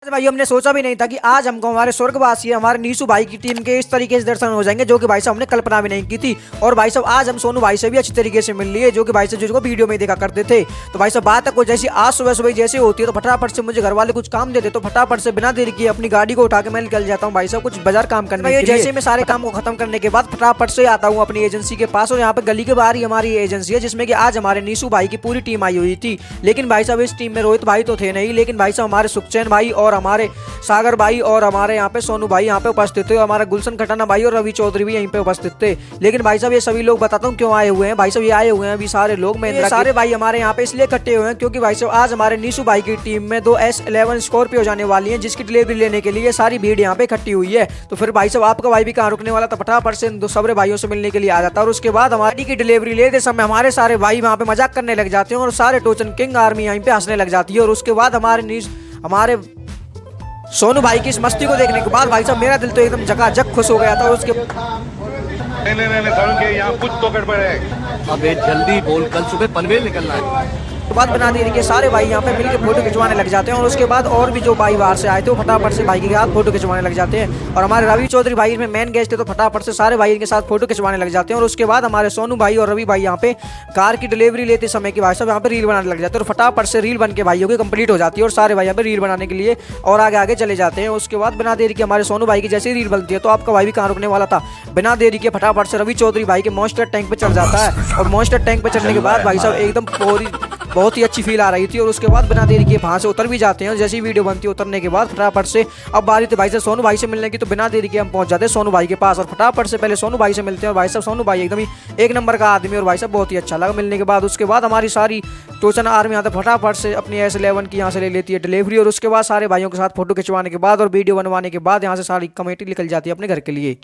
भाई हमने सोचा भी नहीं था कि आज हमको हमारे स्वर्गवासी हमारे नीशू भाई की टीम के इस तरीके से दर्शन हो जाएंगे, जो कि भाई साहब हमने कल्पना भी नहीं की थी। और भाई साहब आज हम सोनू भाई से भी अच्छी तरीके से मिल लिए, जो कि भाई साहब जिसको वीडियो में देखा करते थे। तो भाई साहब बात है कुछ जैसी आज सुबह सुबह जैसे होती है, तो फटाफट से मुझे घर वाले कुछ काम देते, तो फटाफट से बिना देरी किए अपनी गाड़ी को उठा के मैं निकल जाता हूँ भाई साहब कुछ बाजार काम करने के लिए। जैसे मैं सारे काम को खत्म करने के बाद फटाफट से आता हूँ अपनी एजेंसी के पास, और यहाँ पे गली के बाहर ही हमारी एजेंसी है, जिसमें कि आज हमारे नीशू भाई की पूरी टीम आई हुई थी। लेकिन भाई साहब इस टीम में रोहित भाई तो थे नहीं, लेकिन भाई साहब हमारे सुखचैन भाई और हमारे सागर भाई और हमारे यहाँ पे सोनू भाई यहाँ पे उपस्थित थे, हमारा गुलशन खटाना भाई और रवि चौधरी भी यहीं पे उपस्थित थे। लेकिन भाई साहब ये सभी लोग बताता हूँ क्यों आए हुए हैं। भाई साहब ये आए हुए हैं अभी सारे लोग, मैं सारे भाई हमारे यहाँ पे इसलिए इकट्ठे हुए हैं क्योंकि भाई साहब आज हमारे नीशू भाई की टीम में 2 S11 स्कॉर्पियो जाने वाली है, जिसकी डिलीवरी लेने के लिए सारी भीड़ यहाँ पे इकट्ठी हुई है। तो फिर भाई साहब आपका भाई भी कहाँ रुकने वाला था, फटाफट से दो सबरे भाइयों से मिलने के लिए आ जाता है। और उसके बाद हमारी की डिलीवरी लेते समय हमारे सारे भाई वहाँ पे मजाक करने लग जाते हैं और सारे टोचन किंग आर्मी यहाँ पे हंसने लग जाती है। और उसके बाद हमारे सोनू भाई की इस मस्ती को देखने के बाद भाई साहब मेरा दिल तो एकदम झकाझक खुश हो गया था। और उसके नहीं, यहाँ कुछ तो गड़बड़ है। अबे जल्दी बोल, कल सुबह पनवेल निकलना है। तो बात बना देने के सारे भाई यहाँ पे मिलके फोटो खिंचवाने लग जाते हैं। और उसके बाद और भी जो भाई बाहर से आए थे वो फटाफट से भाई के साथ फोटो खिंचवाने लग जाते हैं। और हमारे रवि चौधरी भाई इसमें मेन गेस्ट थे, तो फटाफट से सारे भाई इनके साथ फोटो खिंचवाने लग जाते हैं। और उसके बाद हमारे सोनू भाई और रवि भाई यहाँ पे कार की डिलीवरी लेते समय की भाई साहब यहाँ पे रील बनाने लग जाते हैं। और फटाफट से रील बन के भाइयों की कंप्लीट हो जाती है और सारे भाई यहाँ पे रील बनाने के लिए और आगे आगे चले जाते हैं। उसके बाद बिना देरी के हमारे सोनू भाई की जैसी रील बनती है, तो आपका भाई भी कहाँ रुकने वाला था, बिना देरी के फटाफट से रवि चौधरी भाई के मॉन्स्टर टैंक पे चढ़ जाता है। और मॉन्स्टर टैंक पे चढ़ने के बाद भाई साहब एकदम बहुत ही अच्छी फील आ रही थी। और उसके बाद बिना देरी के वहाँ से उतर भी जाते हैं। और जैसी वीडियो बनती है उतरने के बाद फटाफट से अब बारी थी भाई से सोनू भाई से मिलने की, तो बिना देरी के हम पहुंच जाते हैं सोनू भाई के पास। और फटाफट से पहले सोनू भाई से मिलते हैं। और भाई साहब सोनू भाई एकदम ही एक नंबर का आदमी, और भाई साहब बहुत ही अच्छा लगा मिलने के बाद। उसके बाद हमारी सारी टोचन आर्मी यहाँ फटाफट से अपनी S11 की यहाँ से ले लेती है डिलीवरी। और उसके बाद सारे भाइयों के साथ फोटो खिंचवाने के बाद और वीडियो बनवाने के बाद यहाँ से सारी कमेटी निकल जाती है अपने घर के लिए।